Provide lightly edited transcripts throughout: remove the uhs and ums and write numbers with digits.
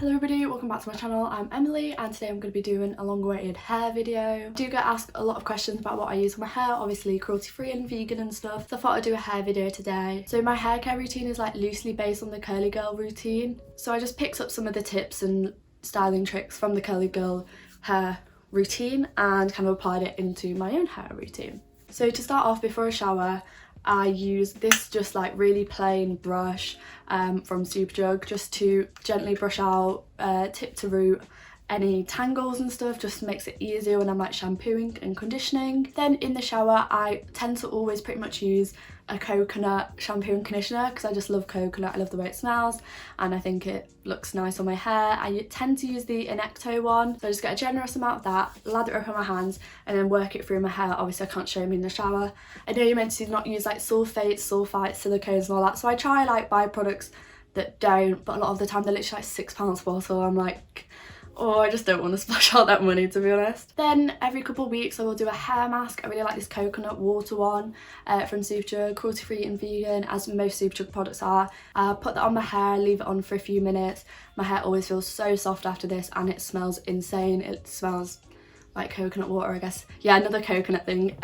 Hello everybody, welcome back to my channel. I'm Emily and today I'm going to be doing a long-awaited hair video. I do get asked a lot of questions about what I use on my hair, obviously cruelty-free and vegan and stuff, so I thought I'd do a hair video today. So my hair care routine is like loosely based on the curly girl routine. So I just picked up some of the tips and styling tricks from the curly girl hair routine and kind of applied it into my own hair routine. So to start off, before a shower, I use this just like really plain brush from Superdrug just to gently brush out tip to root any tangles and stuff, just makes it easier when I'm like shampooing and conditioning. Then in the shower I tend to always pretty much use a coconut shampoo and conditioner because I just love coconut, I love the way it smells and I think it looks nice on my hair. I tend to use the Inecto one, so I just get a generous amount of that, lather it up on my hands and then work it through my hair. Obviously I can't show me in the shower. I know you're meant to not use like sulfates, silicones and all that, so I try like buy products that don't, but a lot of the time they're literally like £6 for, so I'm like, oh, I just don't want to splash out that money, to be honest. Then every couple of weeks I will do a hair mask. I really like this coconut water one from Superdrug, cruelty free and vegan, as most Superdrug products are. I'll put that on my hair, leave it on for a few minutes. My hair always feels so soft after this and it smells insane. It smells like coconut water, I guess. Yeah, another coconut thing.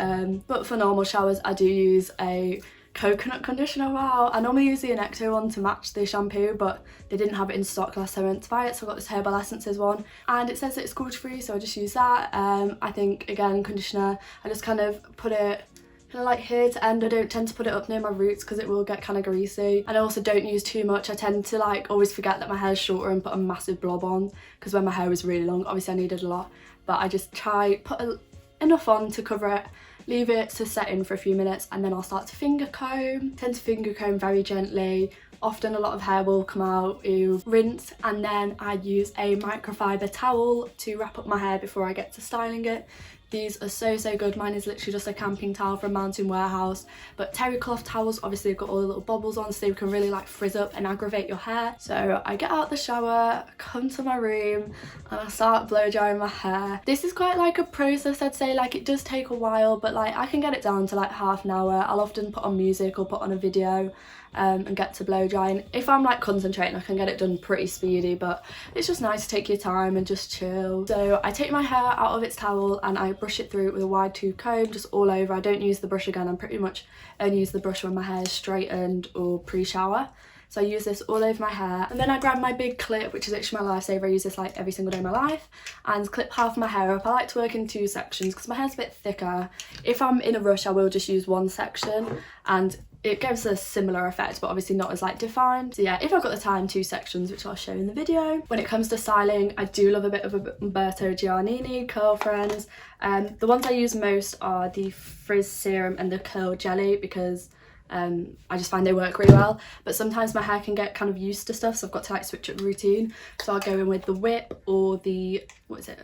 But for normal showers I do use a coconut conditioner. Wow, I normally use the Inecto one to match the shampoo, but they didn't have it in stock last time I went to buy it, so I got this Herbal Essences one and it says that it's cruelty free, so I just use that. I think again, conditioner, I just kind of put it kind of like here to end. I don't tend to put it up near my roots because it will get kind of greasy, and I also don't use too much. I tend to like always forget that my hair's shorter and put a massive blob on, because when my hair was really long obviously I needed a lot, but I just try put enough on to cover it, leave it to set in for a few minutes, and then I'll start to finger comb. Tend to finger comb very gently. Often a lot of hair will come out, rinse, and then I use a microfiber towel to wrap up my hair before I get to styling it. These are so good. Mine is literally just a camping towel from Mountain Warehouse, but terry cloth towels obviously have got all the little bobbles on, so you can really like frizz up and aggravate your hair. So I get out the shower, come to my room and I start blow drying my hair. This is quite like a process, I'd say. Like, it does take a while, but like I can get it down to like half an hour. I'll often put on music or put on a video and get to blow drying. If I'm like concentrating I can get it done pretty speedy, but it's just nice to take your time and just chill. So I take my hair out of its towel and I brush it through with a wide tooth comb just all over. I don't use the brush again. I'm pretty much only use the brush when my hair is straightened or pre-shower. So I use this all over my hair, and then I grab my big clip, which is actually my lifesaver. I use this like every single day of my life, and clip half of my hair up. I like to work in two sections because my hair's a bit thicker. If I'm in a rush I will just use one section and it gives a similar effect, but obviously not as like defined. So yeah, if I've got the time, two sections, which I'll show in the video. When it comes to styling, I do love a bit of Umberto Giannini curl friends. The ones I use most are the frizz serum and the curl jelly, because I just find they work really well, but sometimes my hair can get kind of used to stuff, so I've got to like switch up the routine. So I'll go in with the whip or the, what is it,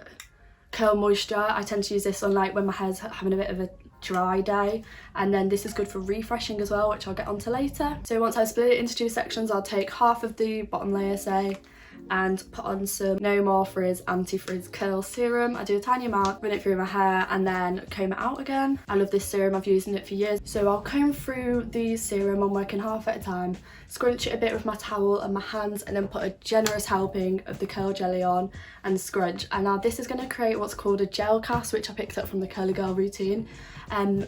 curl moisture. I tend to use this on like when my hair's having a bit of a dry day, and then this is good for refreshing as well, which I'll get onto later. So once I split it into two sections, I'll take half of the bottom layer, say, and put on some No More Frizz anti-frizz curl serum. I do a tiny amount, run it through my hair and then comb it out again. I love this serum, I've used it for years. So I'll comb through the serum, I'm working half at a time, scrunch it a bit with my towel and my hands, and then put a generous helping of the curl jelly on and scrunch. And now this is going to create what's called a gel cast, which I picked up from the curly girl routine,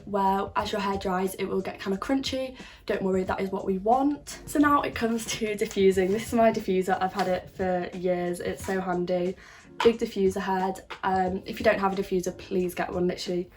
where as your hair dries it will get kind of crunchy. Don't worry, that is what we want. So now it comes to diffusing. This is my diffuser, I've had it for years, it's so handy. Big diffuser head. If you don't have a diffuser, please get one, literally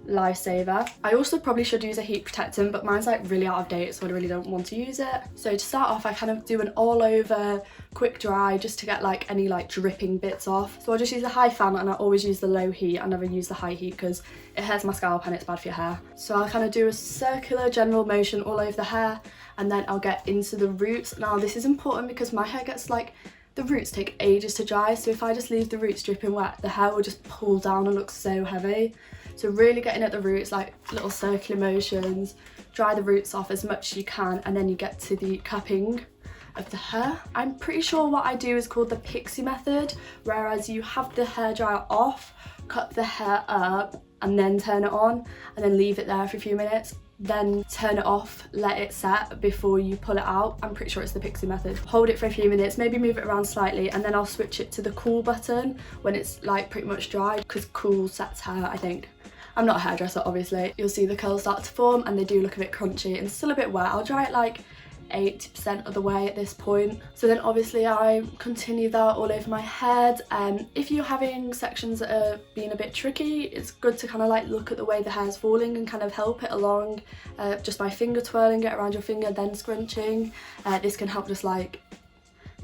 lifesaver. I also probably should use a heat protectant, but mine's like really out of date, so I really don't want to use it. So to start off I kind of do an all over quick dry just to get like any like dripping bits off. So I'll just use a high fan, and I always use the low heat. I never use the high heat because it hurts my scalp and it's bad for your hair. So I'll kind of do a circular general motion all over the hair, and then I'll get into the roots. Now this is important because my hair gets like, the roots take ages to dry, so if I just leave the roots dripping wet, the hair will just pull down and look so heavy. So really getting at the roots, like little circular motions, dry the roots off as much as you can, and then you get to the cupping of the hair. I'm pretty sure what I do is called the pixie method, whereas you have the hairdryer off, cut the hair up and then turn it on and then leave it there for a few minutes. then turn it off, let it set before you pull it out. I'm pretty sure it's the Pixie method. Hold it for a few minutes, maybe move it around slightly, and then I'll switch it to the cool button when it's like pretty much dry, because cool sets hair, I think. I'm not a hairdresser, obviously. You'll see the curls start to form and they do look a bit crunchy and still a bit wet. I'll dry it like 80% of the way at this point. So then obviously I continue that all over my head. If you're having sections that are being a bit tricky, it's good to kind of like look at the way the hair's falling and kind of help it along just by finger twirling it around your finger, then scrunching. This can help just like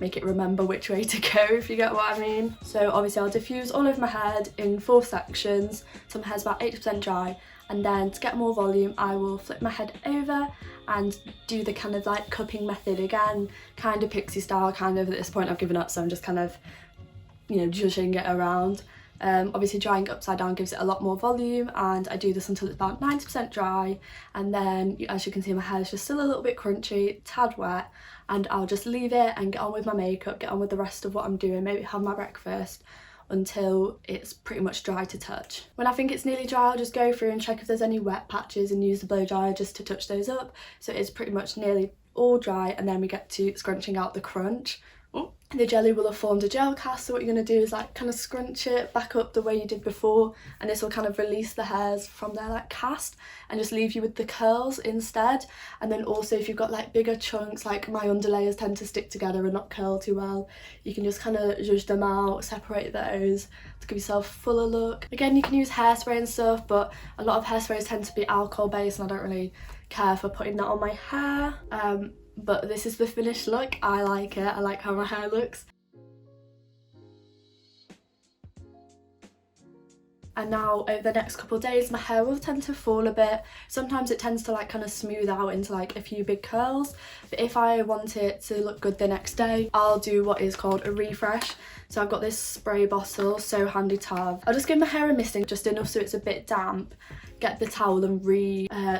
make it remember which way to go, if you get what I mean. So obviously I'll diffuse all over my head in 4 sections, so my hair's about 80% dry, and then to get more volume I will flip my head over and do the kind of like cupping method again, kind of Pixie style, kind of. At this point I've given up, so I'm just kind of, you know, zhuzhing it around. Obviously drying upside down gives it a lot more volume, and I do this until it's about 90% dry, and then as you can see my hair is just still a little bit crunchy, tad wet, and I'll just leave it and get on with my makeup, get on with the rest of what I'm doing, maybe have my breakfast until it's pretty much dry to touch. When I think it's nearly dry, I'll just go through and check if there's any wet patches and use the blow dryer just to touch those up. So it's pretty much nearly all dry, and then we get to scrunching out the crunch. The jelly will have formed a gel cast, so what you're going to do is like kind of scrunch it back up the way you did before, and this will kind of release the hairs from their like cast and just leave you with the curls instead. And then also if you've got like bigger chunks, like my underlayers tend to stick together and not curl too well, you can just kind of zhuzh them out, separate those to give yourself a fuller look. Again, you can use hairspray and stuff, but a lot of hairsprays tend to be alcohol based and I don't really care for putting that on my hair. But this is the finished look. I like it. I like how my hair looks. And now over the next couple of days my hair will tend to fall a bit. Sometimes it tends to like kind of smooth out into like a few big curls, but if I want it to look good the next day, I'll do what is called a refresh. So I've got this spray bottle, so handy to have. I'll just give my hair a misting, just enough so it's a bit damp, get the towel and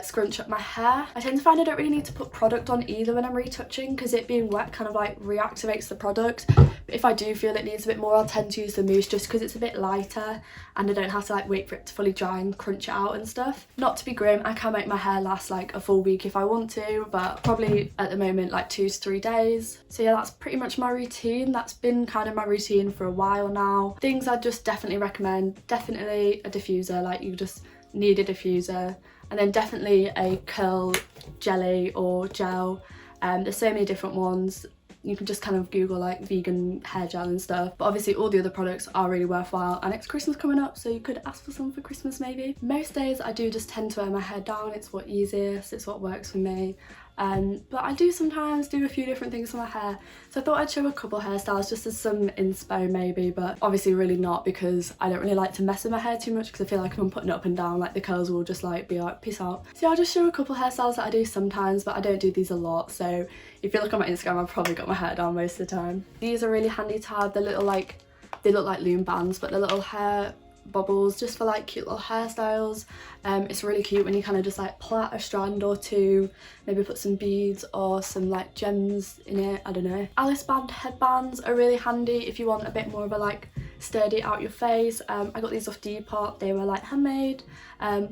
scrunch up my hair. I tend to find I don't really need to put product on either when I'm retouching, because it being wet kind of like reactivates the product. But if I do feel it needs a bit more, I'll tend to use the mousse just because it's a bit lighter and I don't have to like wait for it to fully dry and crunch it out and stuff. Not to be grim, I can make my hair last like a full week if I want to, but probably at the moment like 2 to 3 days. So yeah, that's pretty much my routine. That's been kind of my routine for a while now. Things I just definitely recommend, definitely a diffuser, like you just need a diffuser, and then definitely a curl jelly or gel. There's so many different ones. You can just kind of Google like vegan hair gel and stuff, but obviously all the other products are really worthwhile, and it's Christmas coming up, so you could ask for some for Christmas maybe. Most days I do just tend to wear my hair down. It's what easiest, it's what works for me. But I do sometimes do a few different things for my hair, so I thought I'd show a couple hairstyles just as some inspo maybe, but obviously really not, because I don't really like to mess with my hair too much, because I feel like if I'm putting it up and down, like the curls will just like be like peace out. So I'll just show a couple hairstyles that I do sometimes, but I don't do these a lot, so if you look on my Instagram I've probably got my hair down most of the time. These are really handy to have. They're little like, they look like loom bands, but they're little hair bobbles just for like cute little hairstyles. It's really cute when you kind of just like plait a strand or two, maybe put some beads or some like gems in it, I don't know. Alice band headbands are really handy if you want a bit more of a like sturdy out your face. I got these off Depop, they were like handmade. Oh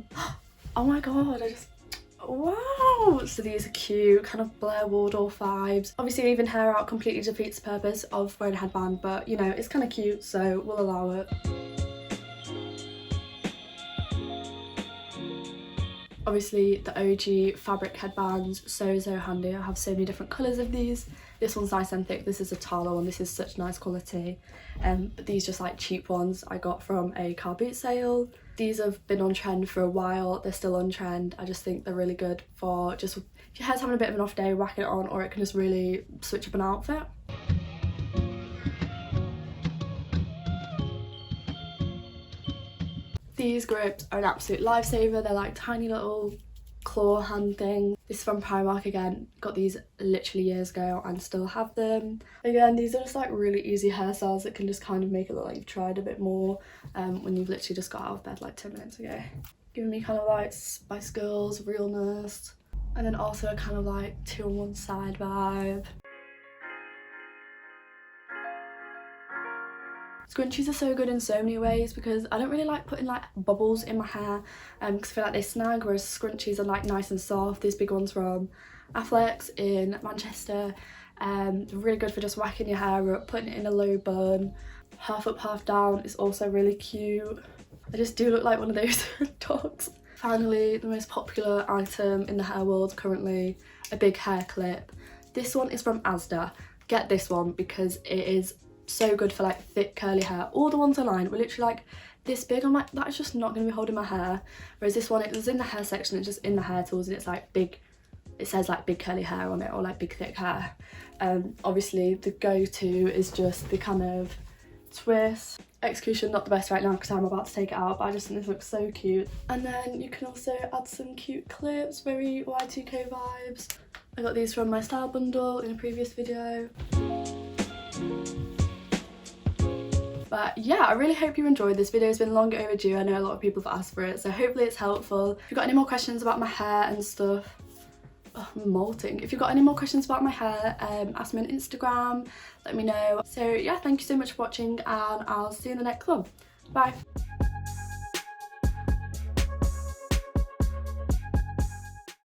my god, wow! So these are cute, kind of Blair Waldorf vibes. Obviously leaving hair out completely defeats the purpose of wearing a headband, but you know, it's kind of cute, so we'll allow it. Obviously the OG fabric headbands, so handy. I have so many different colours of these. This one's nice and thick, this is a Tala one, this is such nice quality. But these just like cheap ones I got from a car boot sale. These have been on trend for a while, they're still on trend. I just think they're really good for just, if your hair's having a bit of an off day, whack it on, or it can just really switch up an outfit. These grips are an absolute lifesaver. They're like tiny little claw hand thing. This is from Primark again. Got these literally years ago and still have them. Again, these are just like really easy hairstyles that can just kind of make it look like you've tried a bit more when you've literally just got out of bed like 10 minutes ago. Giving me kind of like Spice Girls realness, and then also a kind of like 2 on 1 side vibe. Scrunchies are so good in so many ways because I don't really like putting like bubbles in my hair because I feel like they snag, whereas scrunchies are like nice and soft. These big ones from Affleck's in Manchester, they're really good for just whacking your hair up, putting it in a low bun. Half up, half down is also really cute. I just do look like one of those dogs. Finally, the most popular item in the hair world currently, a big hair clip. This one is from Asda. Get this one because it is so good for like thick curly hair. All the ones online were literally like this big. I'm like, that is just not going to be holding my hair. Whereas this one, it was in the hair section, it's just in the hair tools, and it's like big, it says like big curly hair on it, or like big thick hair. Obviously the go-to is just the kind of twist. Execution not the best right now because I'm about to take it out, but I just think this looks so cute. And then you can also add some cute clips, very Y2K vibes. I got these from my style bundle in a previous video. But yeah, I really hope you enjoyed. This video has been long overdue. I know a lot of people have asked for it, so hopefully it's helpful. If you've got any more questions about my hair and stuff, oh, I'm molting. If you've got any more questions about my hair, ask me on Instagram, let me know. So yeah, thank you so much for watching, and I'll see you in the next one. Bye.